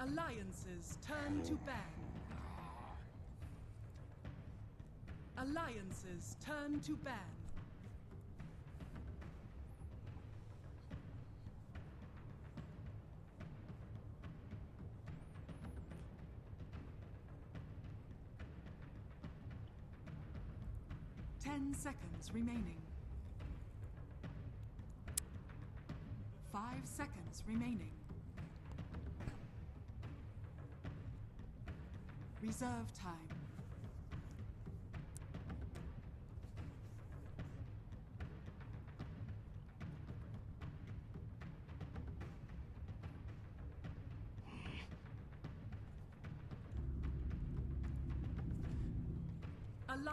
Alliances turn to ban. Alliances turn to ban. Ten seconds remaining. 5 seconds remaining. Reserve time.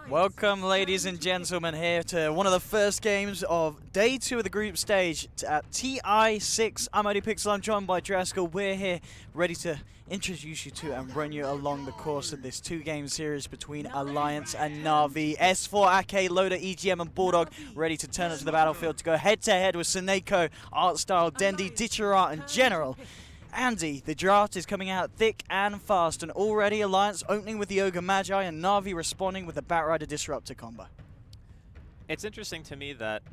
Welcome, ladies and gentlemen, here to one of the first games of Day 2 of the group stage at TI6. I'm ODPixel, I'm joined by Draskell. We're here ready to introduce you to and run you along the course of this two-game series between Alliance and Na'Vi. S4, Ake, Loader, EGM and Bulldog ready to turn up to the battlefield to go head-to-head with Seneko, Artstyle, Dendi, Ditcherat and General. Andy, the draft is coming out thick and fast, and already Alliance opening with the Ogre Magi and Na'Vi responding with the Batrider Disruptor combo. It's interesting to me that,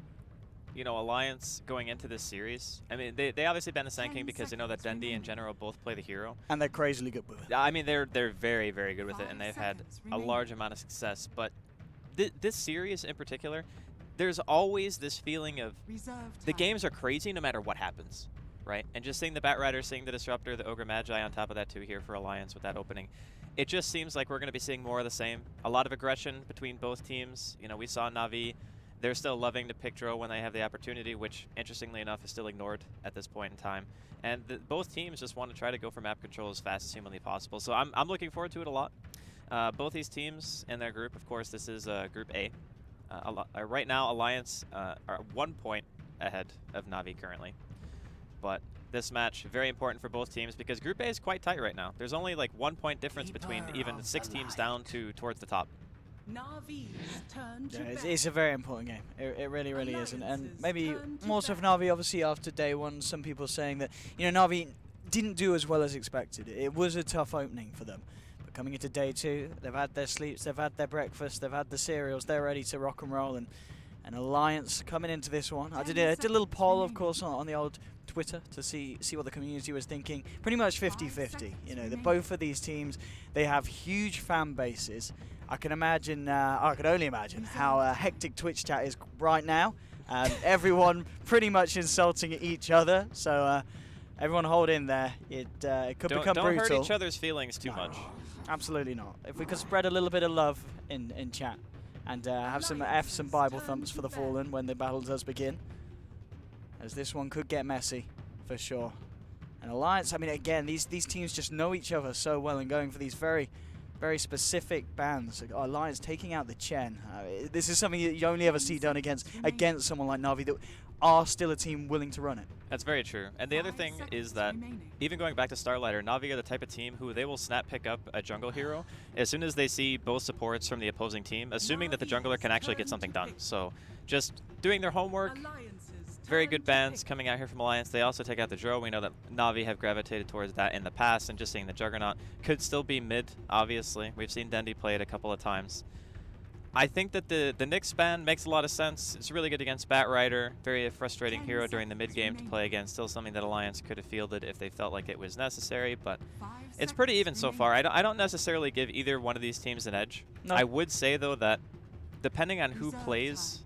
you know, Alliance going into this series, I mean, they obviously banned the Sand King because they know that Dendi and General both play the hero. And they're crazily good with it. I mean, they're very, very good with it, and they've had a large amount of success. But this series in particular, there's always this feeling of the games are crazy no matter what happens. Right, and just seeing the Batrider, seeing the Disruptor, the Ogre Magi on top of that too here for Alliance with that opening, it just seems like we're going to be seeing more of the same. A lot of aggression between both teams. You know, we saw Na'Vi, they're still loving to pick Dro when they have the opportunity, which interestingly enough is still ignored at this point in time. And both teams just want to try to go for map control as fast as humanly possible. So I'm looking forward to it a lot. Both these teams and their group, of course, this is Group A. Right now, Alliance are 1 point ahead of Na'Vi currently. But this match, very important for both teams because Group A is quite tight right now. There's only like 1 point difference between even 6 teams down to towards the top. It's a very important game. It really, really is. And maybe more so for Na'Vi, obviously, after day one, some people saying that, you know, Na'Vi didn't do as well as expected. It was a tough opening for them. But coming into day 2, they've had their sleeps, they've had their breakfast, they've had the cereals, they're ready to rock and roll. And Alliance coming into this one. I did a little poll, of course, on the old Twitter to see what the community was thinking. Pretty much 50-50. You know, both of these teams, they have huge fan bases. I can imagine, I can only imagine how hectic Twitch chat is right now. Everyone pretty much insulting each other. So everyone hold in there. It could become brutal. Don't hurt each other's feelings too much. Absolutely not. If we could spread a little bit of love in chat and have some F's and Bible thumps for the Fallen when the battle does begin. As this one could get messy, for sure. And Alliance, I mean, again, these teams just know each other so well and going for these very, very specific bans. Alliance taking out the Chen. This is something you only ever see done against someone like Na'Vi that are still a team willing to run it. That's very true. And the other thing is that even going back to Starlighter, Na'Vi are the type of team who they will snap pick up a jungle hero as soon as they see both supports from the opposing team, assuming that the jungler can actually get something done. So just doing their homework. Very good bans coming out here from Alliance. They also take out the Dro. We know that Na'Vi have gravitated towards that in the past, and just seeing the Juggernaut could still be mid, obviously. We've seen Dendi play it a couple of times. I think that the Nyx ban makes a lot of sense. It's really good against Batrider. Very frustrating hero during the mid game to play against. Still something that Alliance could have fielded if they felt like it was necessary, but it's pretty even so far. I don't necessarily give either one of these teams an edge. No. I would say, though, that depending on who plays,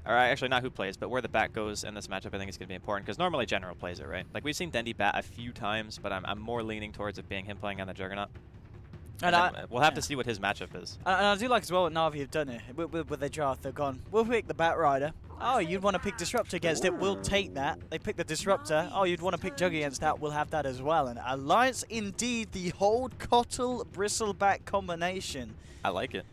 or actually not who plays, but where the bat goes in this matchup, I think is going to be important, because normally General plays it, right? Like, we've seen Dendi bat a few times, but I'm more leaning towards it being him playing on the Juggernaut. And we'll have to see what his matchup is. And I do like as well what Na'Vi have done it with their draft. They've gone, we'll pick the Batrider. Oh, you'd want to pick Disruptor against it, we'll take that. They pick the Disruptor. Oh, you'd want to pick Jug against that, we'll have that as well. And Alliance, indeed, the Hold Cottle Bristleback combination. I like it.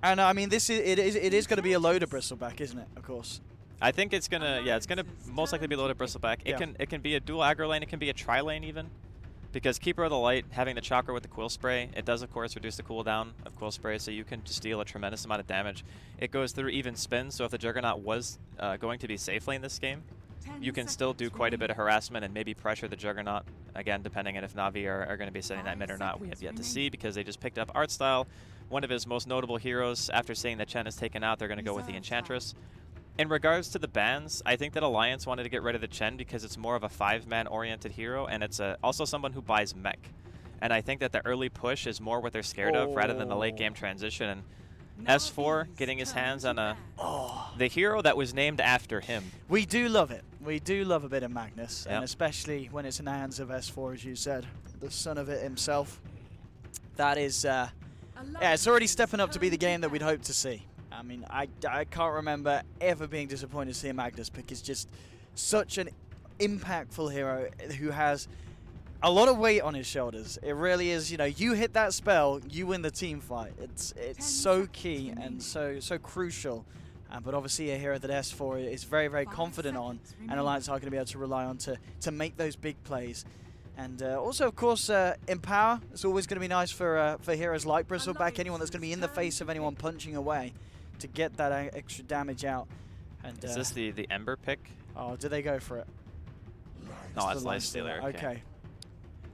And I mean, it is going to be a loader Bristleback, isn't it? Of course. I think it's gonna, it's gonna most likely be a loaded Bristleback. It can be a dual aggro lane. It can be a tri lane even, because Keeper of the Light having the chakra with the Quill Spray, it does of course reduce the cooldown of Quill Spray, so you can just deal a tremendous amount of damage. It goes through even spin, so if the Juggernaut was going to be safe lane this game, you can still do quite a bit of harassment and maybe pressure the Juggernaut. Again, depending on if Na'Vi are going to be setting that mid or not, we have yet to see, because they just picked up Artstyle, one of his most notable heroes. After seeing that Chen is taken out, they're going to go with the Enchantress. In regards to the bans, I think that Alliance wanted to get rid of the Chen because it's more of a 5-man oriented hero, and it's also someone who buys mech. And I think that the early push is more what they're scared of rather than the late game transition. And S4 getting his hands on the hero that was named after him. We do love it. We do love a bit of Magnus, and especially when it's in the hands of S4, as you said, the son of it himself. That is, yeah, it's already stepping up to be the game that we'd hope to see. I mean, I can't remember ever being disappointed to see a Magnus pick. He's just such an impactful hero who has a lot of weight on his shoulders. It really is, you know, you hit that spell, you win the team fight. It's so key and so crucial. But obviously a hero that S4 is very, very confident on, and Alliance are going to be able to rely on to make those big plays. And also, of course, Empower. It's always going to be nice for heroes like Bristleback, anyone that's going to be in the face of anyone punching away, to get that extra damage out. And is this the Ember pick? Oh, did they go for it? No, that's Lifestealer. Okay.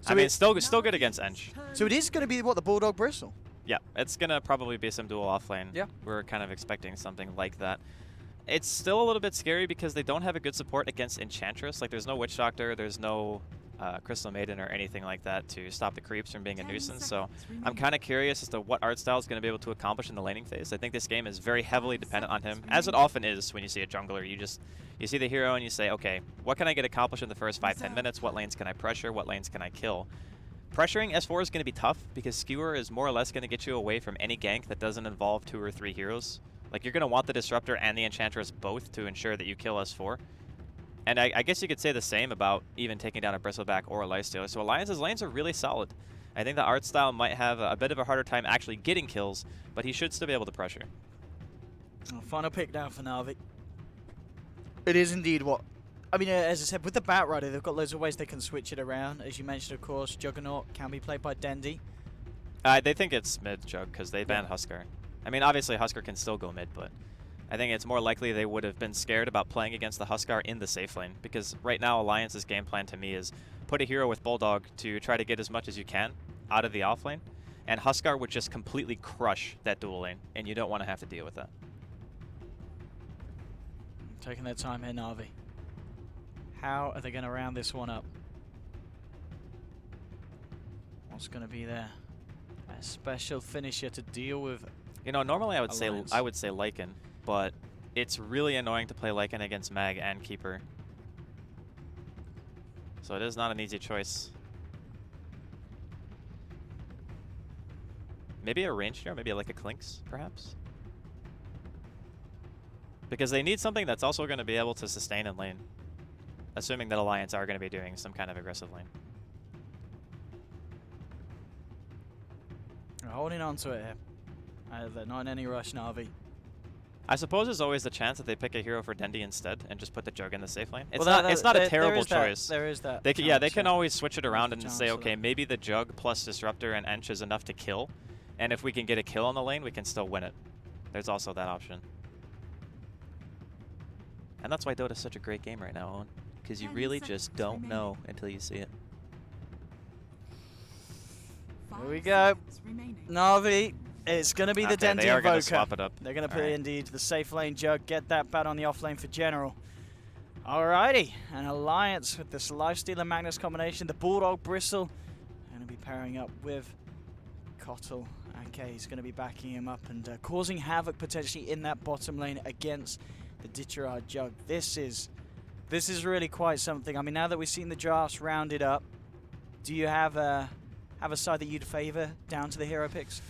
So I mean, it's still good against Ench. So it is going to be, what, the Bulldog Bristle? Yeah, it's going to probably be some dual offlane. Yeah. We're kind of expecting something like that. It's still a little bit scary because they don't have a good support against Enchantress. Like, there's no Witch Doctor, there's no Crystal Maiden or anything like that to stop the creeps from being a nuisance. So I'm kind of curious as to what art style is going to be able to accomplish in the laning phase. I think this game is very heavily dependent on him, as it often is when you see a jungler. You see the hero and you say, okay, what can I get accomplished in the first 5-10 minutes? What lanes can I pressure? What lanes can I kill? Pressuring S4 is going to be tough because Skewer is more or less going to get you away from any gank that doesn't involve 2 or 3 heroes. Like, you're going to want the Disruptor and the Enchantress both to ensure that you kill S4. And I guess you could say the same about even taking down a Bristleback or a Lifestealer. So Alliance's lanes are really solid. I think the art style might have a bit of a harder time actually getting kills, but he should still be able to pressure. Final pick down for Na'Vi. It is indeed what... I mean, as I said, with the Batrider, they've got loads of ways they can switch it around. As you mentioned, of course, Juggernaut can be played by Dendi. They think it's mid-Jug because they banned Huskar. I mean, obviously Huskar can still go mid, but I think it's more likely they would have been scared about playing against the Huskar in the safe lane, because right now Alliance's game plan to me is put a hero with Bulldog to try to get as much as you can out of the off lane, and Huskar would just completely crush that dual lane, and you don't want to have to deal with that. Taking their time here, Na'Vi. How are they going to round this one up? What's going to be there? A special finisher to deal with. You know, normally I would Alliance. say Lycan, but it's really annoying to play Lycan against Mag and Keeper. So it is not an easy choice. Maybe a ranged hero, maybe like a Clinks, perhaps? Because they need something that's also going to be able to sustain in lane. Assuming that Alliance are going to be doing some kind of aggressive lane. They're holding on to it here. They're not in any rush, Na'Vi. I suppose there's always the chance that they pick a hero for Dendi instead and just put the Jug in the safe lane. It's well, it's not a terrible choice. There is that. They can always switch it around and say, okay, maybe the Jug plus Disruptor and Ench is enough to kill. And if we can get a kill on the lane, we can still win it. There's also that option. And that's why Dota's such a great game right now, Owen. Because you really just don't know until you see it. Here we go. Na'Vi, it's going to be the Dendi they are going to Invoker. swap it up. They're going to put indeed the safe lane Jug, get that bat on the off lane for General. Alrighty, an Alliance with this Lifestealer Magnus combination. The Bulldog Bristle going to be pairing up with Kotl. Okay, he's going to be backing him up and causing havoc potentially in that bottom lane against the Ditcherard Jug. This is really quite something. I mean, now that we've seen the drafts rounded up, do you have a side that you'd favor down to the hero picks?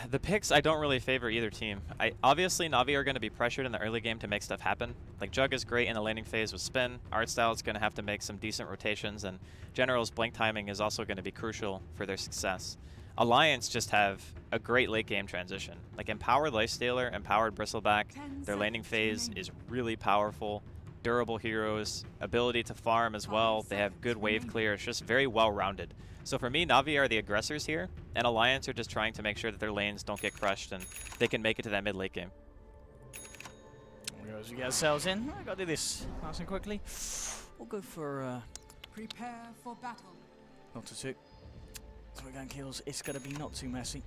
The picks, I don't really favor either team. Obviously, Na'Vi are going to be pressured in the early game to make stuff happen. Like, Jug is great in the laning phase with Spin. Artstyle is going to have to make some decent rotations, and General's blink timing is also going to be crucial for their success. Alliance just have a great late game transition. Like, Empowered Lifestealer, Empowered Bristleback, their laning phase is really powerful. Durable heroes, ability to farm as well. They have good wave clear. It's just very well-rounded. So for me, Na'Vi are the aggressors here, and Alliance are just trying to make sure that their lanes don't get crushed and they can make it to that mid-late game. As we get ourselves in, I gotta do this nice and quickly. We'll go for Prepare for battle. not to two. So we're going kills. It's gonna be not too messy.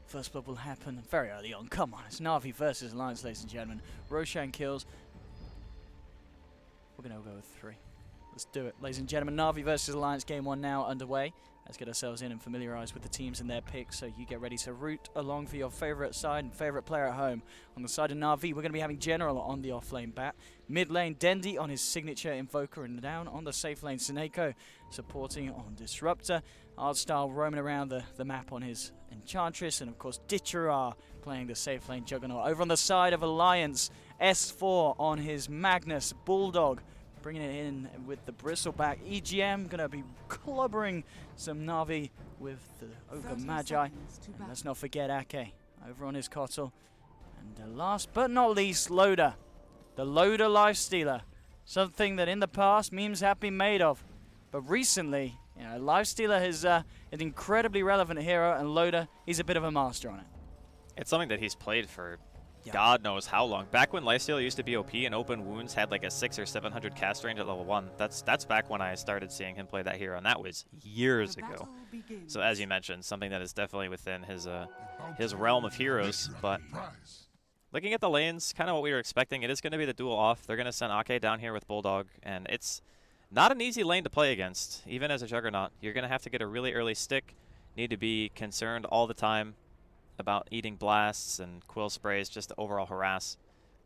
First blood will happen very early on. Come on, it's Na'Vi versus Alliance, ladies and gentlemen. Roshan kills. We're gonna go with 3. Let's do it, ladies and gentlemen. Na'Vi versus Alliance, game 1 now underway. Let's get ourselves in and familiarise with the teams and their picks, so you get ready to root along for your favourite side and favourite player at home. On the side of Na'Vi, we're going to be having General on the off-lane bat. Mid lane, Dendi on his signature Invoker, and down on the safe lane, Sineko supporting on Disruptor. Artstyle roaming around the map on his Enchantress, and of course Ditcherar playing the safe lane Juggernaut. Over on the side of Alliance, S4 on his Magnus Bulldog, bringing it in with the Bristleback. EGM going to be clobbering some Na'Vi with the Ogre Magi. And let's not forget Ake over on his Kotl. And last but not least, Loader. The Loader Lifestealer. Something that in the past memes have been made of. But recently, you know, Lifestealer is an incredibly relevant hero, and Loader, he's a bit of a master on it. It's something that he's played for God knows how long. Back when Lifesteal used to be OP and Open Wounds had like a 600 or 700 cast range at level 1. That's back when I started seeing him play that hero, and that was years ago. So as you mentioned, something that is definitely within his realm of heroes. But looking at the lanes, kind of what we were expecting, it is going to be the duel off. They're going to send Ake down here with Bulldog, and it's not an easy lane to play against, even as a Juggernaut. You're going to have to get a really early stick, need to be concerned all the time about eating blasts and quill sprays just to overall harass.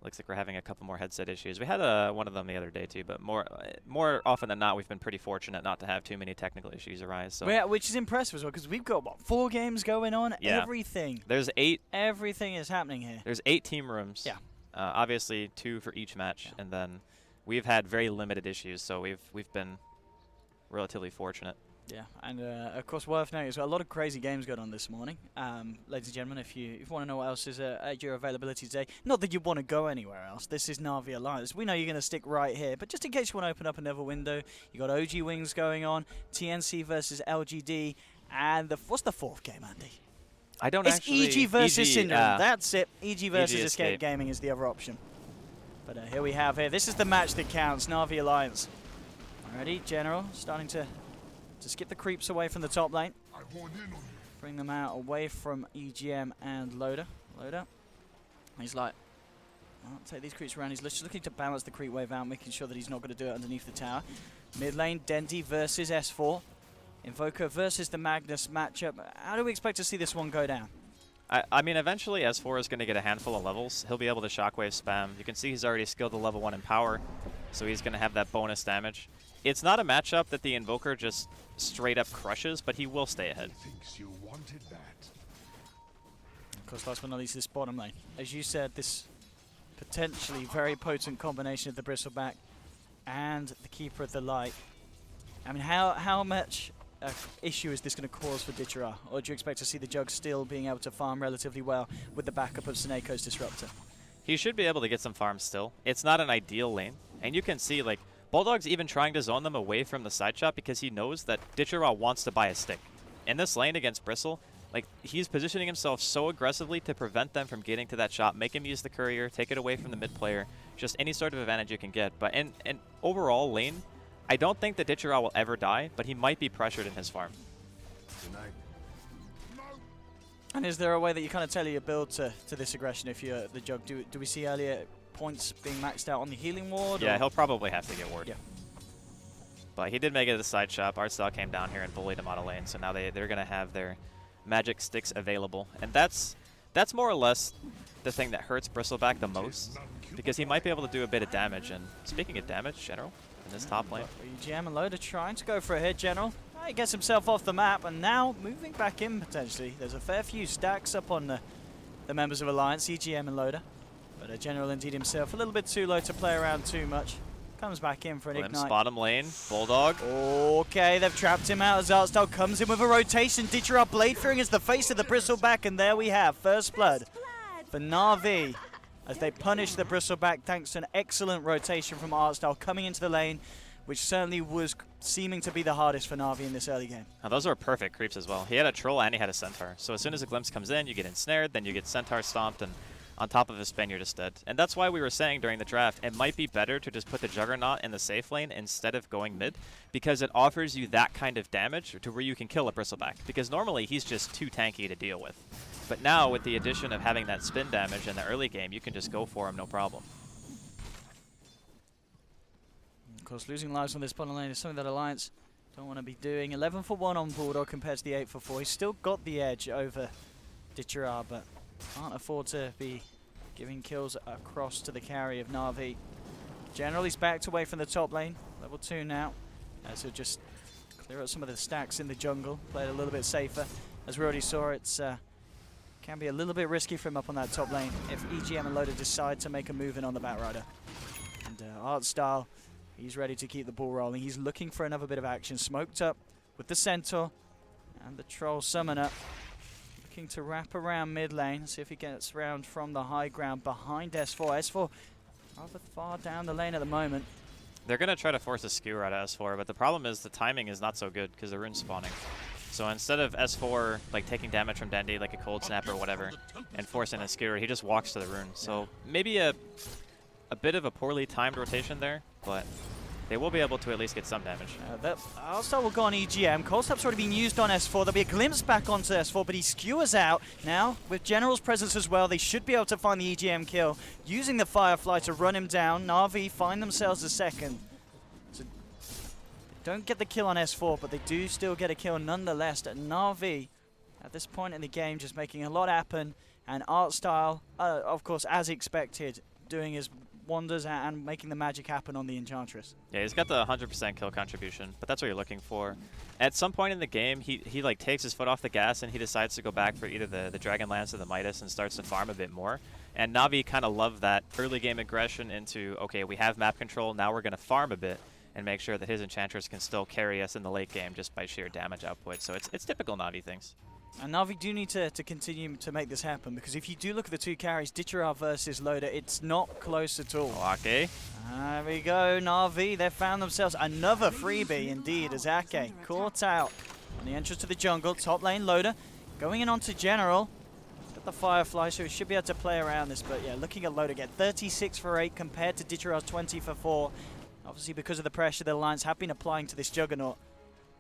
Looks like we're having a couple more headset issues. We had one of them the other day too, but more often than not, we've been pretty fortunate not to have too many technical issues arise. So yeah, which is impressive as well, because we've got, what, 4 games going on? Yeah. Everything. There's 8. Everything is happening here. There's 8 team rooms. Yeah. Obviously 2 for each match, and then we've had very limited issues, so we've been relatively fortunate. Yeah, and of course worth noting as well, a lot of crazy games going on this morning. Ladies and gentlemen, if you want to know what else is at your availability today, not that you want to go anywhere else, this is Na'Vi Alliance. We know you're going to stick right here, but just in case you want to open up another window, you got OG Wings going on, TNC versus LGD, and what's the 4th game, Andy? I don't it's actually... EG versus Syndrome. Yeah. That's it. EG versus EG Escape Gaming is the other option. But here we have here. This is the match that counts, Na'Vi Alliance. Alrighty, General starting to skip the creeps away from the top lane. Bring them out away from EGM and Loader. He's like, I'll take these creeps around. He's just looking to balance the creep wave out, making sure that he's not going to do it underneath the tower. Mid lane, Dendi versus S4. Invoker versus the Magnus matchup. How do we expect to see this one go down? I mean, eventually S4 is going to get a handful of levels. He'll be able to shockwave spam. You can see he's already skilled the level 1 in power, so he's going to have that bonus damage. It's not a matchup that the Invoker just straight up crushes, but he will stay ahead. Of course, last but not least, this bottom lane. As you said, this potentially very potent combination of the Bristleback and the Keeper of the Light. I mean, how much issue is this going to cause for Ditcherar? Or do you expect to see the Jug still being able to farm relatively well with the backup of Sineko's Disruptor? He should be able to get some farms still. It's not an ideal lane, and you can see, like, Bulldog's even trying to zone them away from the side shot because he knows that Ditcherar wants to buy a stick. In this lane against Bristle, like, he's positioning himself so aggressively to prevent them from getting to that shot, make him use the courier, take it away from the mid player, just any sort of advantage you can get. But in overall lane, I don't think that Ditcherar will ever die, but he might be pressured in his farm. And is there a way that you kind of tailor your build to this aggression if you're the Jug? Do we see earlier points being maxed out on the healing ward? Yeah, he'll probably have to get ward. Yeah. But he did make it to the side shop. Artstyle came down here and bullied him out of lane, so now they're going to have their magic sticks available. And that's more or less the thing that hurts Bristleback the most, because he might be able to do a bit of damage. And speaking of damage, General, in this top lane. EGM and Loader trying to go for a hit, General. He gets himself off the map, and now moving back in potentially. There's a fair few stacks up on the members of Alliance, EGM and Loader. But General indeed himself a little bit too low to play around too much. Comes back in for an ignite. Bottom lane, Bulldog. Okay, they've trapped him out as Artstyle comes in with a rotation. Ditcherar Blade Fearing is the face of the Bristleback, and there we have first blood for Na'Vi as they punish the Bristleback thanks to an excellent rotation from Artstyle coming into the lane, which certainly was seeming to be the hardest for Na'Vi in this early game. Now, those were perfect creeps as well. He had a Troll and he had a Centaur. So as soon as a Glimpse comes in, you get ensnared, then you get Centaur stomped, and on top of a Spaniard instead. And that's why we were saying during the draft, it might be better to just put the Juggernaut in the safe lane instead of going mid, because it offers you that kind of damage to where you can kill a Bristleback, because normally he's just too tanky to deal with. But now, with the addition of having that spin damage in the early game, you can just go for him no problem. Of course, losing lives on this bottom lane is something that Alliance don't want to be doing. 11 for 1 on Bulldog compared to the 8 for 4. He's still got the edge over Ditchera, but can't afford to be giving kills across to the carry of Na'Vi. General, he's backed away from the top lane. Level 2 now. As he'll just clear out some of the stacks in the jungle. Play it a little bit safer. As we already saw, it's can be a little bit risky for him up on that top lane if EGM and Loader decide to make a move in on the Batrider. And Artstyle, he's ready to keep the ball rolling. He's looking for another bit of action. Smoked up with the Centaur and the Troll Summoner. Looking to wrap around mid lane, see if he gets round from the high ground behind S4. S4 rather far down the lane at the moment. They're going to try to force a skewer out of S4, but the problem is the timing is not so good because the rune's spawning. So instead of S4 like taking damage from Dendi like a cold snap or whatever and forcing a skewer, he just walks to the rune. So maybe a bit of a poorly timed rotation there, but they will be able to at least get some damage. Artstyle will go on EGM. Cold Snap's already been used on S4. There'll be a glimpse back onto S4, but he skewers out. Now, with General's presence as well, they should be able to find the EGM kill, using the Firefly to run him down. Na'Vi find themselves a second. So don't get the kill on S4, but they do still get a kill nonetheless. Na'Vi, at this point in the game, just making a lot happen. And Artstyle, of course, as expected, doing his wonders and making the magic happen on the Enchantress. Yeah, he's got the 100% kill contribution, but that's what you're looking for. At some point in the game, he like takes his foot off the gas and he decides to go back for either the Dragonlance or the Midas and starts to farm a bit more. And Na'Vi kind of love that early game aggression into, okay, we have map control, now we're going to farm a bit and make sure that his Enchantress can still carry us in the late game just by sheer damage output. So it's typical Na'Vi things. And Na'Vi do need to continue to make this happen, because if you do look at the two carries, Ditchera versus Loader, it's not close at all. Okay. There we go, Na'Vi. They've found themselves another freebie indeed, as Ake caught out on the entrance to the jungle. Top lane Loader going in onto General. Got the Firefly, so he should be able to play around this. But yeah, looking at Loader, get 36 for 8 compared to Ditchera's 20 for 4. Obviously, because of the pressure the Alliance have been applying to this Juggernaut,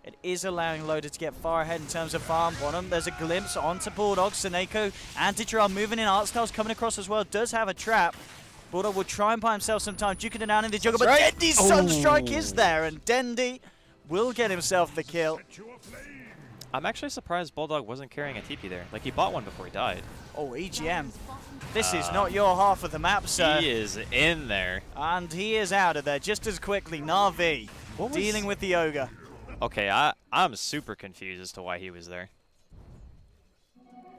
it is allowing Loader to get far ahead in terms of farm bottom. There's a glimpse onto Bulldog. Seneko and Ditchera moving in. Artstyle's coming across as well. Does have a trap. Bulldog will try and buy himself some time. Duking it down in the jungle, but Dendi's Sunstrike is there, and Dendi will get himself the kill. I'm actually surprised Bulldog wasn't carrying a TP there. Like, he bought one before he died. Oh, EGM. This is not your half of the map, sir. He is in there. And he is out of there just as quickly. Na'Vi dealing with the Ogre. Okay, I'm super confused as to why he was there.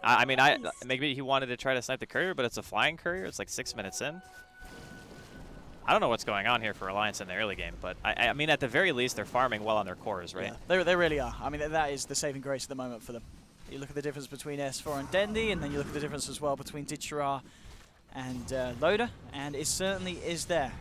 I mean, maybe he wanted to try to snipe the courier, but it's a flying courier. It's like 6 minutes in. I don't know what's going on here for Alliance in the early game, but I mean, at the very least, they're farming well on their cores, right? Yeah, they really are. I mean, that is the saving grace at the moment for them. You look at the difference between S4 and Dendi, and then you look at the difference as well between Ditchera and Loader, and it certainly is there.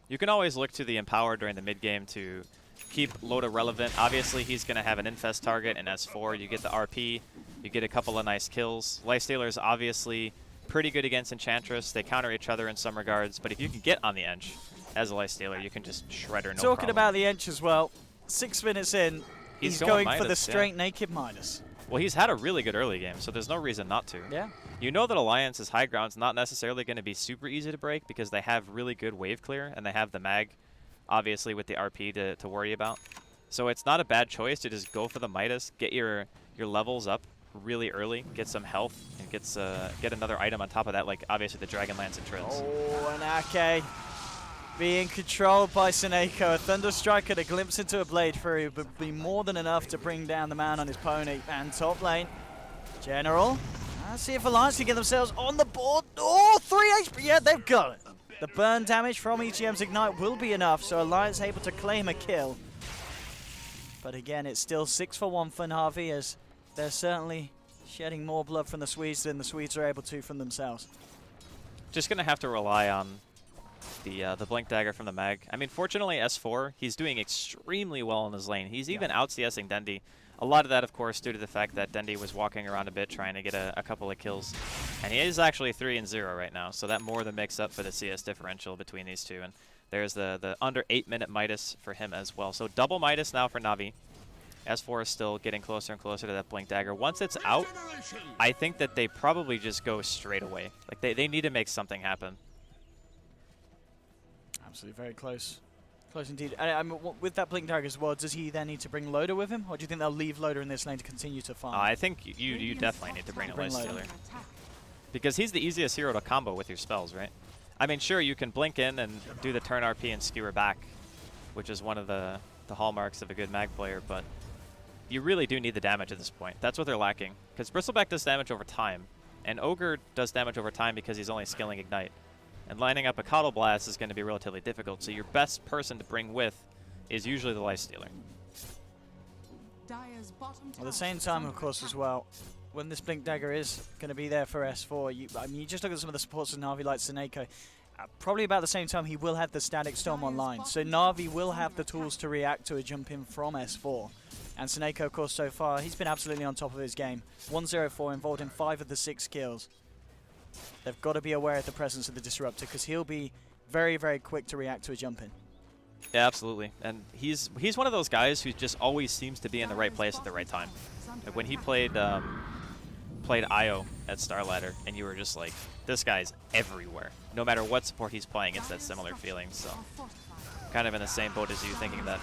You can always look to the Empower during the mid-game to keep Loader relevant. Obviously, he's going to have an Infest target in S4. You get the RP. You get a couple of nice kills. Lifestealer is obviously pretty good against Enchantress. They counter each other in some regards. But if you can get on the Ench as a Lifestealer, you can just shred her no problem. Talking about the Ench as well, 6 minutes in, he's going Midas, for the straight naked Midas. Well, he's had a really good early game, so there's no reason not to. Yeah. You know that Alliance's high ground's not necessarily going to be super easy to break because they have really good wave clear, and they have the mag, obviously, with the RP to worry about. So it's not a bad choice to just go for the Midas, get your levels up really early, get some health, and get another item on top of that, like obviously the Dragonlance and Trills. Oh, and Ake being controlled by Seneko. A Thunder Strike and a glimpse into a Blade Fury would be more than enough to bring down the man on his pony. And top lane, General. Let's see if Alliance can get themselves on the board. Oh, 3 HP. Yeah, they've got it. The burn damage from EGM's Ignite will be enough, so Alliance able to claim a kill. But again, it's still 6 for 1 for Na'Vi, as they're certainly shedding more blood from the Swedes than the Swedes are able to from themselves. Just going to have to rely on the Blink Dagger from the mag. I mean, fortunately, S4, he's doing extremely well in his lane. He's even out-CSing Dendi A lot of that, of course, due to the fact that Dendi was walking around a bit trying to get a couple of kills. And he is actually 3-0 right now, so that more than makes up for the CS differential between these two. And there's the under 8-minute Midas for him as well. So double Midas now for Na'Vi. S4 is still getting closer and closer to that Blink Dagger. Once it's out, I think that they probably just go straight away. Like, they need to make something happen. Absolutely very close. Close indeed. I mean, with that Blink Dagger as well, does he then need to bring Loader with him? Or do you think they'll leave Loader in this lane to continue to farm? I think you definitely need to bring a Lifestealer. Because he's the easiest hero to combo with your spells, right? I mean, sure, you can blink in and do the turn RP and skewer back, which is one of the hallmarks of a good mag player, but you really do need the damage at this point. That's what they're lacking. Because Bristleback does damage over time, and Ogre does damage over time because he's only skilling Ignite. And lining up a Coddle Blast is going to be relatively difficult, so your best person to bring with is usually the Lifestealer. At the same time, of course, as well, when this Blink Dagger is going to be there for S4, I mean, you just look at some of the supports of Na'Vi like Seneko. Probably about the same time, he will have the Static Storm online, so Na'Vi will have the tools to react to a jump in from S4. And Seneko, of course, so far, he's been absolutely on top of his game. 1-0-4 involved in 5 of the 6 kills. They've got to be aware of the presence of the Disruptor, because he'll be very, very quick to react to a jump in. Yeah, absolutely. And he's one of those guys who just always seems to be in the right place at the right time. Like when he played Io at Starladder, and you were just like, this guy's everywhere. No matter what support he's playing, it's that similar feeling. So kind of in the same boat as you, thinking that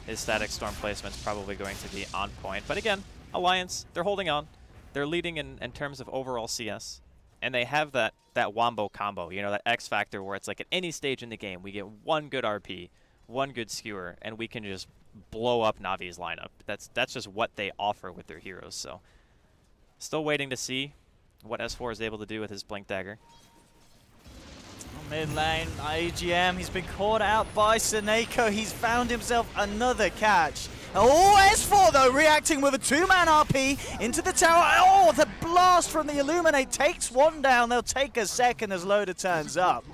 his Static Storm placement's probably going to be on point. But again, Alliance, they're holding on. They're leading in terms of overall CS. And they have that Wombo combo, you know, that X factor where it's like at any stage in the game, we get one good RP, one good skewer, and we can just blow up Navi's lineup. That's just what they offer with their heroes. So still waiting to see what S4 is able to do with his Blink Dagger. Mid lane, AGM, he's been caught out by Seneko. He's found himself another catch. Oh, S4 though, reacting with a 2-man RP into the tower. Oh, the blast from the Illuminate takes one down. They'll take a second as Loader turns up.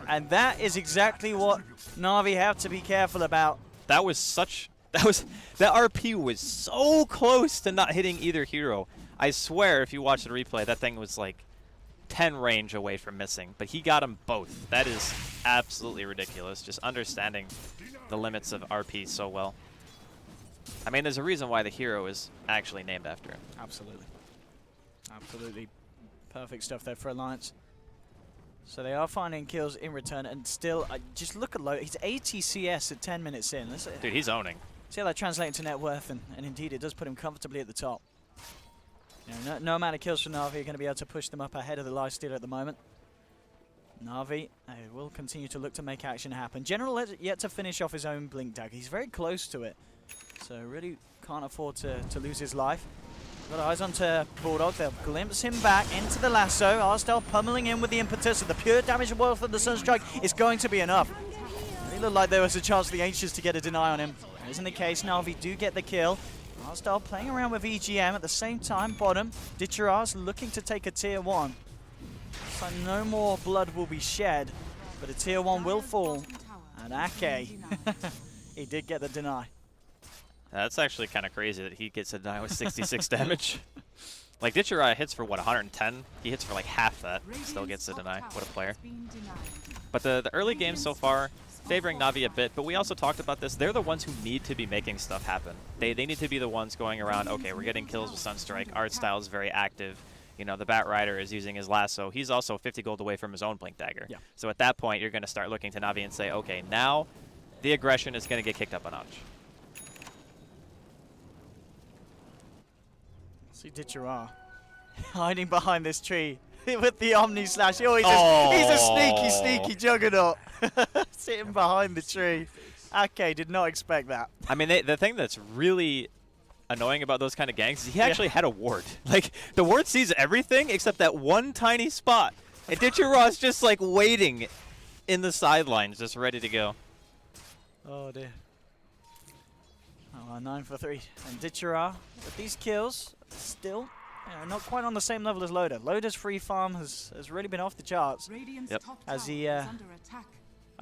And that is exactly what Na'Vi have to be careful about. That RP was so close to not hitting either hero. I swear, if you watch the replay, that thing was like 10 range away from missing, but he got them both. That is absolutely ridiculous, just understanding the limits of RP so well. I mean, there's a reason why the hero is actually named after him. Absolutely. Absolutely perfect stuff there for Alliance. So they are finding kills in return, and still, just look at Loader. He's 80 CS at 10 minutes in. Dude, he's owning. See how that translates into net worth, and indeed it does put him comfortably at the top. You know, no amount of kills from Na'Vi are going to be able to push them up ahead of the Lifestealer at the moment. Na'Vi will continue to look to make action happen. General yet to finish off his own Blink Dagger. He's very close to it, so really can't afford to lose his life. Got eyes onto Bulldog. They'll glimpse him back into the lasso. Arstal pummeling in with the impetus of the pure damage and wealth of the Sunstrike is going to be enough. It looked like there was a chance for the Ancients to get a deny on him. That isn't the case. Na'Vi do get the kill. Arstal playing around with EGM at the same time. Bottom, Ditcheras looking to take a tier 1. So no more blood will be shed, but a tier 1 will fall. And Ake, he did get the deny. That's actually kind of crazy that he gets a deny with 66 damage. Like, Ditcherai hits for, what, 110? He hits for, like, half that. Still gets a deny. What a player. But the early games so far, favoring Na'Vi a bit, but we also talked about this. They're the ones who need to be making stuff happen. They need to be the ones going around, okay, we're getting kills with Sunstrike. Art style is very active. You know, the Bat Rider is using his lasso. He's also 50 gold away from his own Blink Dagger. Yeah. So at that point, you're going to start looking to Na'Vi and say, okay, now the aggression is going to get kicked up a notch. See Ditchera hiding behind this tree with the Omni Slash. Oh, he's a sneaky juggernaut. Sitting behind the tree. Ake did not expect that. I mean, the thing that's really annoying about those kind of ganks is he actually had a ward. Like, the ward sees everything except that one tiny spot. And Ditcheraw's just, like, waiting in the sidelines, just ready to go. Oh, dear. Oh, 9 for 3. And Ditchera, with these kills, still not quite on the same level as Loader. Loader's free farm has really been off the charts. Yep. As he, I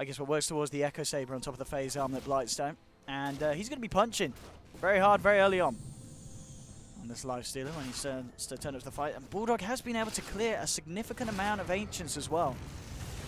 guess, works towards the Echo Saber on top of the Phase Armlet Blightstone. And he's going to be punching very hard, very early on. on this lifestealer when he starts to turn up the fight. And Bulldog has been able to clear a significant amount of Ancients as well.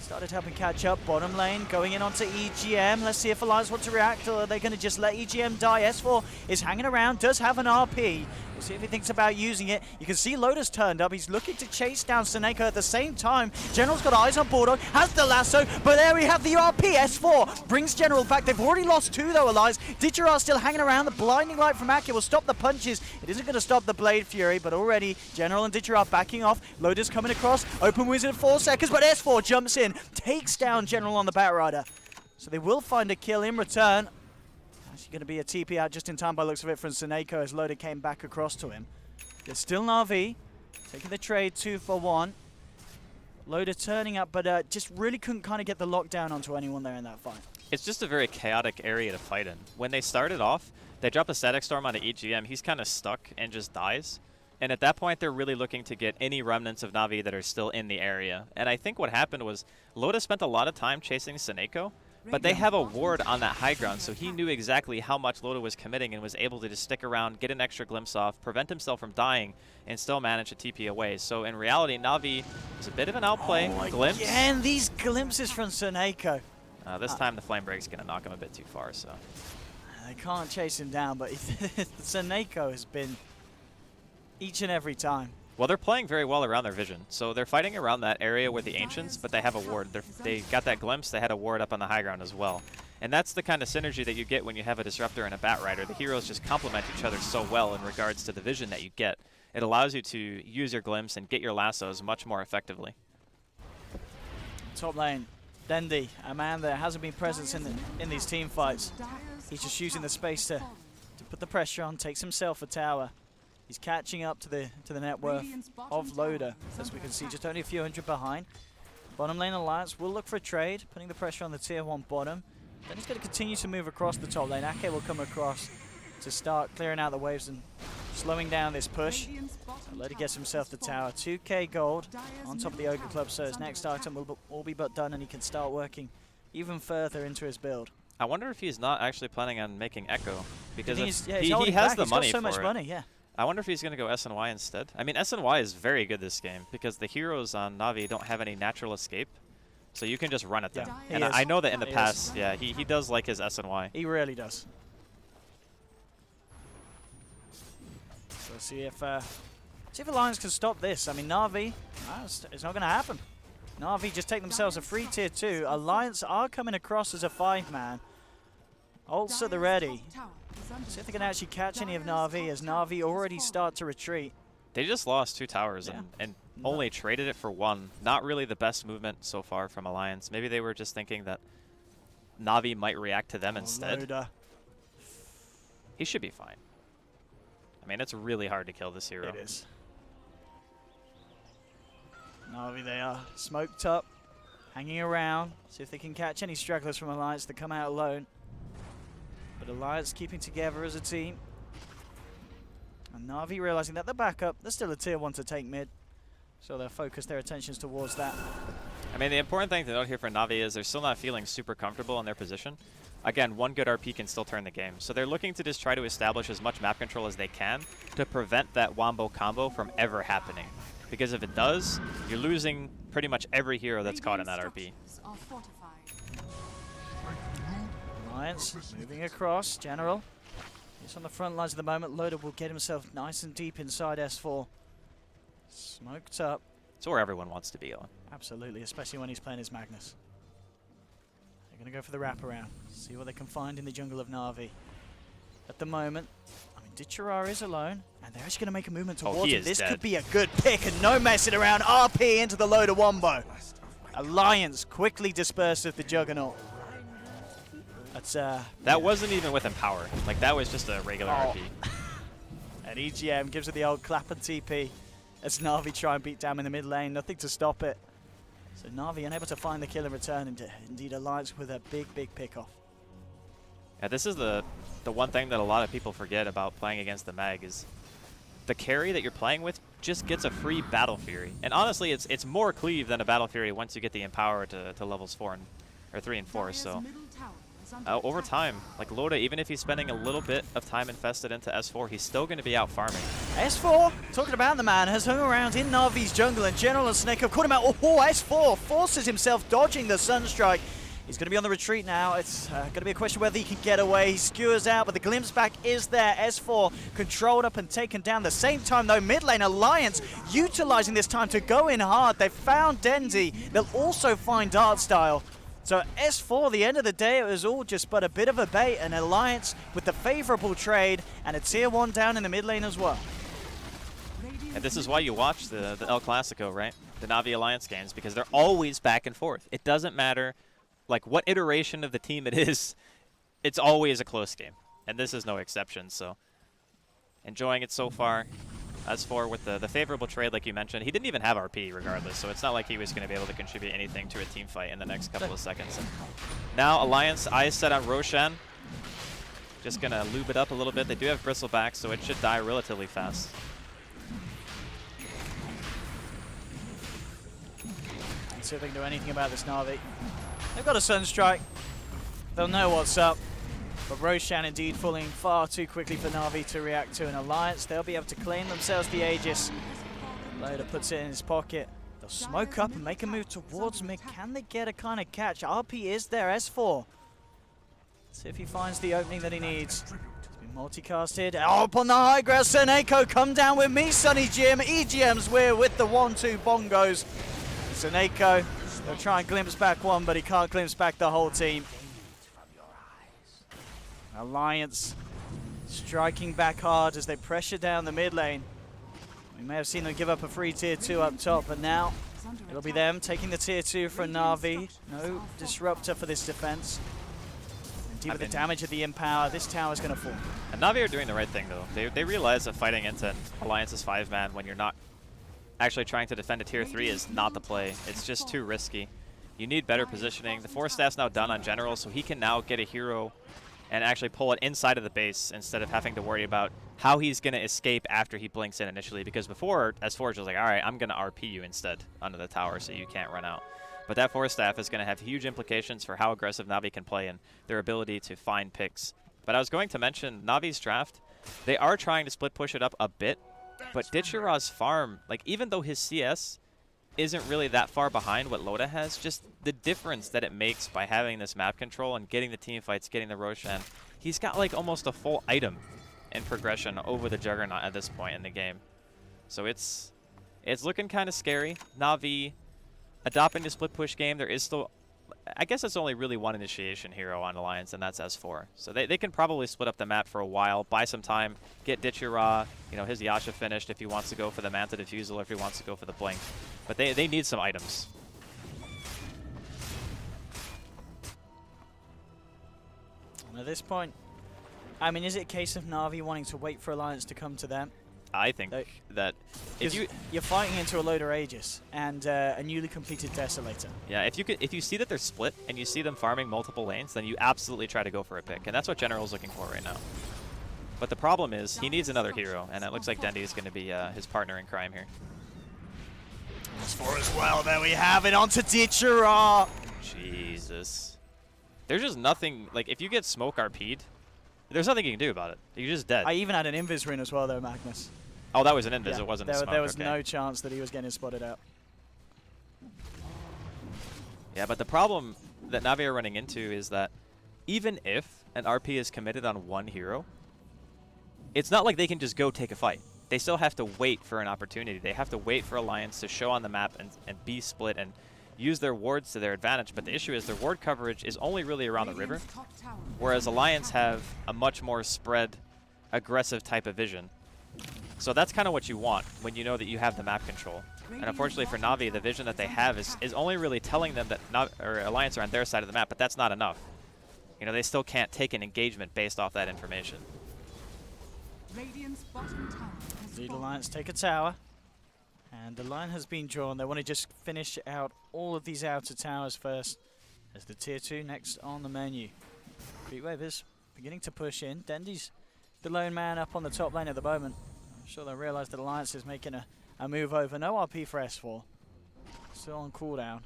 Started helping catch up. Bottom lane going in onto EGM. Let's see if Alliance want to react, or are they going to just let EGM die? S4 is hanging around, does have an RP. We'll see if he thinks about using it. You can see Loda's turned up. He's looking to chase down Seneko at the same time. General's got eyes on Bulldog, has the lasso, but there we have the RP. S4 brings General back. They've already lost 2 though, Alliance. Ditcher's still hanging around. The blinding light from Aki will stop the punches. It isn't going to stop the Blade Fury, but already General and Ditcher are backing off. Loda's coming across. Open Wizard 4 seconds, but S4 jumps in, takes down General on the Batrider. So they will find a kill in return. Actually going to be a TP out just in time by looks of it from Seneko as Loda came back across to him. There's still Na'Vi taking the trade 2 for 1. Loda turning up, but just really couldn't kind of get the lockdown onto anyone there in that fight. It's just a very chaotic area to fight in. When they started off, they drop a Static Storm onto EGM. He's kind of stuck and just dies. And at that point, they're really looking to get any remnants of Na'Vi that are still in the area. And I think what happened was Loda spent a lot of time chasing Seneko, but they have a ward on that high ground, so he knew exactly how much Loda was committing and was able to just stick around, get an extra glimpse off, prevent himself from dying, and still manage to TP away. So in reality, Na'Vi is a bit of an outplay. Glimpse. Again, these glimpses from Seneko. This time the Flame Break's going to knock him a bit too far, so. They can't chase him down, but Seneko has been each and every time. Well, they're playing very well around their vision. So they're fighting around that area with the Ancients, but they have a ward. They got that glimpse. They had a ward up on the high ground as well. And that's the kind of synergy that you get when you have a Disruptor and a Batrider. The heroes just complement each other so well in regards to the vision that you get. It allows you to use your glimpse and get your lassos much more effectively. Top lane, Dendi, a man that hasn't been present in these team fights. He's just using the space to put the pressure on, takes himself a tower. He's catching up to the net worth of Loda, as we can see, just only a few hundred behind. Bottom lane Alliance will look for a trade, putting the pressure on the tier 1 bottom. Then he's going to continue to move across the top lane. Ake will come across to start clearing out the waves and slowing down this push. Loda gets himself the tower. 2k gold on top of the Ogre Club, so his next item will all be but done, and he can start working even further into his build. I wonder if he's not actually planning on making Echo, because he has the money so for much it. money, yeah. I wonder if he's going to go SNY instead. I mean, SNY is very good this game because the heroes on Na'Vi don't have any natural escape. So you can just run at them. Yeah, and I know that in the past, yeah, he does like his SNY. He really does. So let's see if Alliance can stop this. I mean, Na'Vi, it's not going to happen. Na'Vi just take themselves a free tier 2. Alliance are coming across as a 5-man. Ults at the ready. See if they can actually catch any of Na'Vi, as Na'Vi already start to retreat. They just lost 2 towers and only traded it for 1. Not really the best movement so far from Alliance. Maybe they were just thinking that Na'Vi might react to them instead. Loda. He should be fine. I mean, it's really hard to kill this hero. It is. Na'Vi, they are smoked up, hanging around. See if they can catch any stragglers from Alliance that come out alone. But Alliance keeping together as a team. And Na'Vi realizing that they're back up. They're still a tier 1 to take mid. So they'll focus their attentions towards that. I mean, the important thing to note here for Na'Vi is they're still not feeling super comfortable in their position. Again, 1 good RP can still turn the game. So they're looking to just try to establish as much map control as they can to prevent that Wombo combo from ever happening. Because if it does, you're losing pretty much every hero that's caught in that RP. Alliance moving across. General. He's on the front lines at the moment. Loda will get himself nice and deep inside S4. Smoked up. It's where everyone wants to be on. Absolutely, especially when he's playing his Magnus. They're going to go for the wraparound. See what they can find in the jungle of Na'Vi. At the moment, I mean, Ditcherar is alone, and they're actually going to make a movement towards him. This could be a good pick, and no messing around. RP into the Loda Wombo. Alliance quickly dispersed of the Juggernaut. That wasn't even with Empower. Like, that was just a regular RP. And EGM gives it the old clap and TP as Na'Vi try and beat down in the mid lane. Nothing to stop it. So Na'Vi unable to find the kill in return. Indeed, Alliance with a big, big pick-off. Yeah, this is the one thing that a lot of people forget about playing against the Mag is the carry that you're playing with just gets a free Battle Fury. And honestly, it's more cleave than a Battle Fury once you get the Empower to levels 3 and 4. So over time, like Loda, even if he's spending a little bit of time infested into S4, he's still going to be out farming. S4, talking about the man, has hung around in Na'Vi's jungle, and General and Snake have caught him out. Oh, S4 forces himself dodging the Sunstrike. He's going to be on the retreat now. It's going to be a question whether he can get away. He skewers out, but the glimpse back is there. S4 controlled up and taken down. The same time, though, mid lane Alliance utilizing this time to go in hard. They've found Dendy. They'll also find Artstyle. So S4, the end of the day, it was all just but a bit of a bait. An Alliance with the favorable trade and a tier 1 down in the mid lane as well. And this is why you watch the El Clasico, right? The Na'Vi Alliance games, because they're always back and forth. It doesn't matter like what iteration of the team it is, it's always a close game. And this is no exception, so enjoying it so far. As for with the favorable trade, like you mentioned, he didn't even have RP regardless, so it's not like he was going to be able to contribute anything to a team fight in the next couple of seconds. And now Alliance, eyes set on Roshan. Just going to lube it up a little bit. They do have Bristleback, so it should die relatively fast. Let's see if they can do anything about this Na'Vi. They've got a Sunstrike. They'll know what's up. But Roshan indeed falling far too quickly for Na'Vi to react to an Alliance. They'll be able to claim themselves the Aegis. Loda puts it in his pocket. They'll smoke up and make a move towards mid. Can they get a kind of catch? RP is there, S4. Let's see if he finds the opening that he needs. He's been multicasted. Oh, up on the high ground, Seneko, come down with me, Sonny Jim. EGM's we're with the 1-2 bongos. Seneko, they'll try and glimpse back one, but he can't glimpse back the whole team. Alliance striking back hard as they pressure down the mid lane. We may have seen them give up a free tier 2 up top, but now it'll be them taking the tier 2 from Na'Vi. No disruptor for this defense. Indeed, with the damage of the Empower, this tower's going to fall. And Na'Vi are doing the right thing, though. They realize that fighting into Alliance's 5-man when you're not actually trying to defend a tier 3 is not the play. It's just too risky. You need better positioning. The 4-staff's now done on General, so he can now get a hero and actually pull it inside of the base instead of having to worry about how he's going to escape after he blinks in initially. Because before, S4 was like, all right, I'm going to RP you instead under the tower so you can't run out. But that 4-staff is going to have huge implications for how aggressive Na'Vi can play and their ability to find picks. But I was going to mention Na'Vi's draft. They are trying to split push it up a bit, but Ditchira's farm, like even though his CS isn't really that far behind what Loda has, just the difference that it makes by having this map control and getting the team fights, getting the Roshan. He's got like almost a full item in progression over the Juggernaut at this point in the game. So it's looking kind of scary. Na'Vi adopting the split push game. There is still, I guess it's only really one initiation hero on Alliance, and that's S4. So they can probably split up the map for a while, buy some time, get Ditchira, you know, his Yasha finished if he wants to go for the Manta Diffusal or if he wants to go for the Blink. But they need some items. And at this point, I mean, is it a case of Na'Vi wanting to wait for Alliance to come to them? I think that if you're fighting into a Loda Aegis and a newly completed Desolator. Yeah, if you see that they're split and you see them farming multiple lanes, then you absolutely try to go for a pick, and that's what General's looking for right now. But the problem is he needs another hero, and it looks like Dendy is going to be his partner in crime here. S4 as well. There we have it onto Ditchira. Jesus, there's just nothing. Like if you get smoke RP'd, there's nothing you can do about it. You're just dead. I even had an Invis rune as well, though, Magnus. Oh, that was an Invis. Yeah, it wasn't a smoke. There was okay. no chance that he was getting spotted out. Yeah, but the problem that Na'Vi are running into is that even if an RP is committed on one hero, it's not like they can just go take a fight. They still have to wait for an opportunity. They have to wait for Alliance to show on the map and be split and use their wards to their advantage. But the issue is their ward coverage is only really around the river, whereas Alliance have a much more spread, aggressive type of vision. So that's kind of what you want when you know that you have the map control. And unfortunately for Na'Vi, the vision that they have is only really telling them that Alliance are on their side of the map, but that's not enough. You know, they still can't take an engagement based off that information. Lead Alliance take a tower. And the line has been drawn. They want to just finish out all of these outer towers first as the tier 2 next on the menu. Beatwave is beginning to push in. Dendy's the lone man up on the top lane at the moment. I'm sure they'll realize that Alliance is making a move over. No RP for S4. Still on cooldown.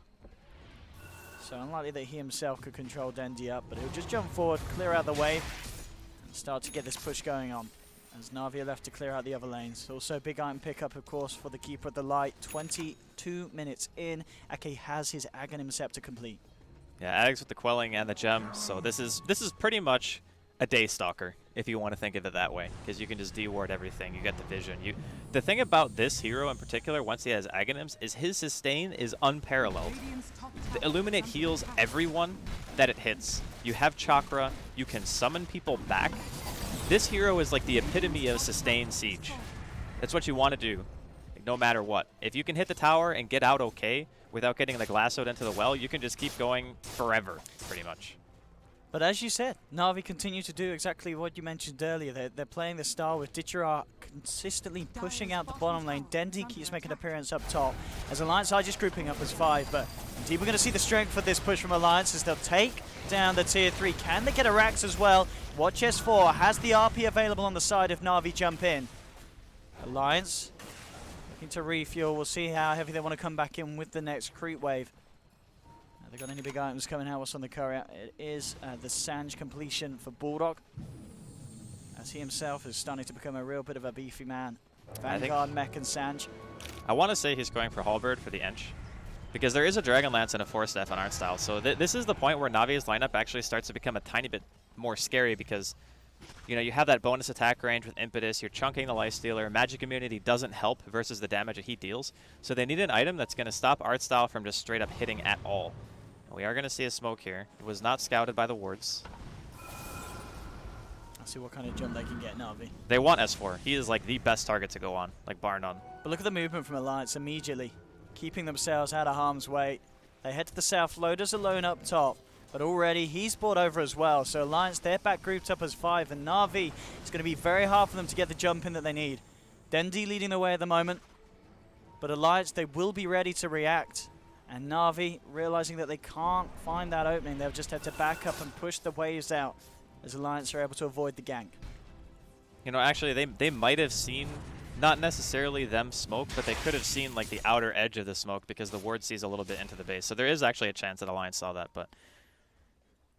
So unlikely that he himself could control Dendi up, but he'll just jump forward, clear out the wave, and start to get this push going on. As Na'Vi are left to clear out the other lanes. Also big item pickup, of course, for the Keeper of the Light. 22 minutes in. Ake has his Aghanim Scepter complete. Yeah, Ags with the quelling and the gem. So this is pretty much a day stalker, if you want to think of it that way, because you can just deward everything. You get the vision. The thing about this hero in particular, once he has Aghanims, is his sustain is unparalleled. The Illuminate heals everyone that it hits. You have chakra. You can summon people back. This hero is like the epitome of sustained siege. That's what you want to do, like, no matter what. If you can hit the tower and get out okay without getting like lassoed into the well, you can just keep going forever, pretty much. But as you said, Na'Vi continue to do exactly what you mentioned earlier. They're playing the style with Ditchara consistently pushing out the bottom lane. Dendi keeps making an appearance up top as Alliance are just grouping up as 5. But indeed, we're going to see the strength of this push from Alliance as they'll take down the tier 3. Can they get a Rax as well? Watch S4 has the RP available on the side if Na'Vi jump in. Alliance looking to refuel. We'll see how heavy they want to come back in with the next creep wave. They got any big items coming out? What's on the courier? It is the Sanj completion for Bulldog, as he himself is starting to become a real bit of a beefy man. Vanguard, Mech, and Sanj. I want to say he's going for Halberd for the Ench, because there is a Dragon Lance and a Force Staff on art style. So this is the point where Navi's lineup actually starts to become a tiny bit more scary, because you know, you have that bonus attack range with Impetus, you're chunking the Lifestealer, Magic Immunity doesn't help versus the damage that he deals. So they need an item that's going to stop art style from just straight up hitting at all. We are going to see a smoke here. It was not scouted by the wards. I'll see what kind of jump they can get, Na'Vi. They want S4. He is like the best target to go on, like bar none. But look at the movement from Alliance immediately, keeping themselves out of harm's way. They head to the south, Loda's alone up top, but already he's brought over as well. So Alliance, they're back grouped up as 5, and Na'Vi, it's going to be very hard for them to get the jump in that they need. Dendi leading the way at the moment, but Alliance, they will be ready to react. And Na'Vi, realizing that they can't find that opening, they'll just have to back up and push the waves out as Alliance are able to avoid the gank. You know, actually, they might have seen, not necessarily them smoke, but they could have seen like the outer edge of the smoke, because the ward sees a little bit into the base. So there is actually a chance that Alliance saw that, but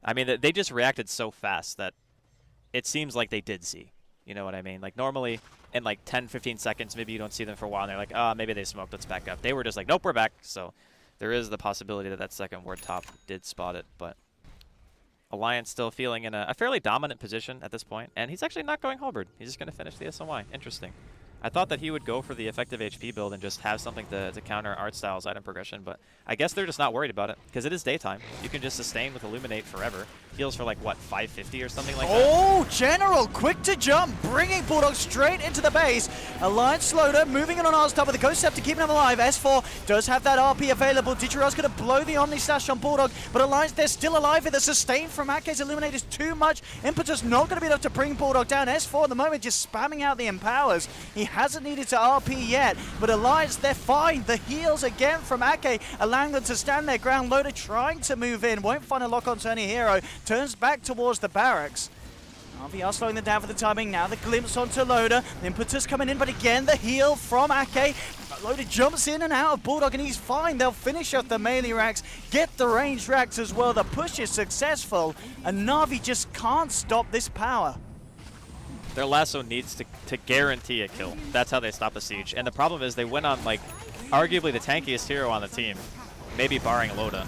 I mean, they just reacted so fast that it seems like they did see. You know what I mean? Like normally in like 10, 15 seconds, maybe you don't see them for a while and they're like, ah, maybe they smoked, let's back up. They were just like, nope, we're back. So there is the possibility that that second ward top did spot it, but Alliance still feeling in a fairly dominant position at this point, and he's actually not going Halberd. He's just going to finish the SMY. Interesting. I thought that he would go for the effective HP build and just have something to counter art style's item progression, but I guess they're just not worried about it, because it is daytime. You can just sustain with Illuminate forever. Heals for like, what, 550 or something like that? Oh, General, quick to jump, bringing Bulldog straight into the base. Alliance Loader moving in on R's top with the Ghost Scepter, keeping him alive. S4 does have that RP available. Digira's going to blow the Omni Slash on Bulldog, but Alliance, they're still alive. The sustain from Ake's Illuminate is too much. Impetus not going to be enough to bring Bulldog down. S4 at the moment just spamming out the Empowers. He hasn't needed to RP yet, but Alliance, they're fine. The heals again from Ake, allowing them to stand their ground. Loader trying to move in, won't find a lock onto any hero, turns back towards the barracks. RV are slowing them down for the timing. Now the glimpse onto Loader. The Impetus coming in, but again the heal from Ake. Loader jumps in and out of Bulldog, and he's fine. They'll finish off the melee racks, get the ranged racks as well. The push is successful, and Na'Vi just can't stop this power. Their lasso needs to guarantee a kill. That's how they stop a siege. And the problem is they went on, like, arguably the tankiest hero on the team, maybe barring Loda.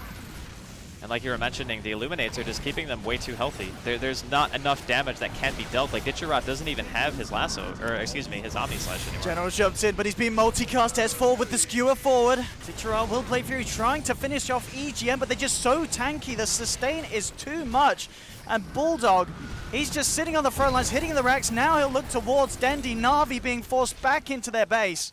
And like you were mentioning, the Illuminates are just keeping them way too healthy. There's not enough damage that can be dealt. Like, Ditcherot doesn't even have his lasso, or excuse me, his Omni Slash anymore. General jumps in, but he's been multicast. S4 with the skewer forward. Ditcherot will play Fury, trying to finish off EGM, but they're just so tanky. The sustain is too much. And Bulldog, he's just sitting on the front lines, hitting the racks. Now he'll look towards Dendi. Na'Vi being forced back into their base,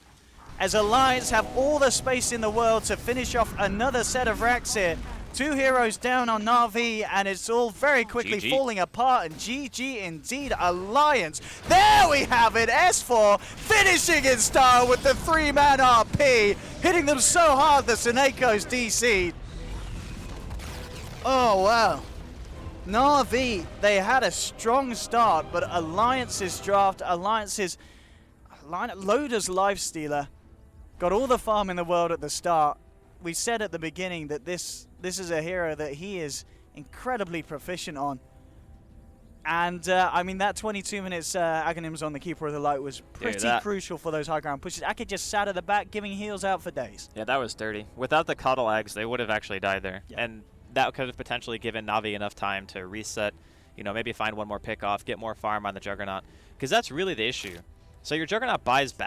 as Alliance have all the space in the world to finish off another set of racks here. 2 heroes down on Na'Vi, and it's all very quickly falling apart, and GG indeed, Alliance. There we have it, S4 finishing in style with the 3-man RP, hitting them so hard the Seneco's DC'd. Oh, wow. Na'Vi, they had a strong start, but Alliance's draft, Loader's Lifestealer, got all the farm in the world at the start. We said at the beginning that this this is a hero that he is incredibly proficient on. And, I mean, that 22 minutes Aghanims on the Keeper of the Light was pretty crucial for those high ground pushes. Ake just sat at the back, giving heals out for days. Yeah, that was dirty. Without the Cuddle Eggs, they would have actually died there. Yeah. And that could have potentially given Na'Vi enough time to reset, you know, maybe find one more pick off, get more farm on the Juggernaut. Because that's really the issue. So your Juggernaut buys back.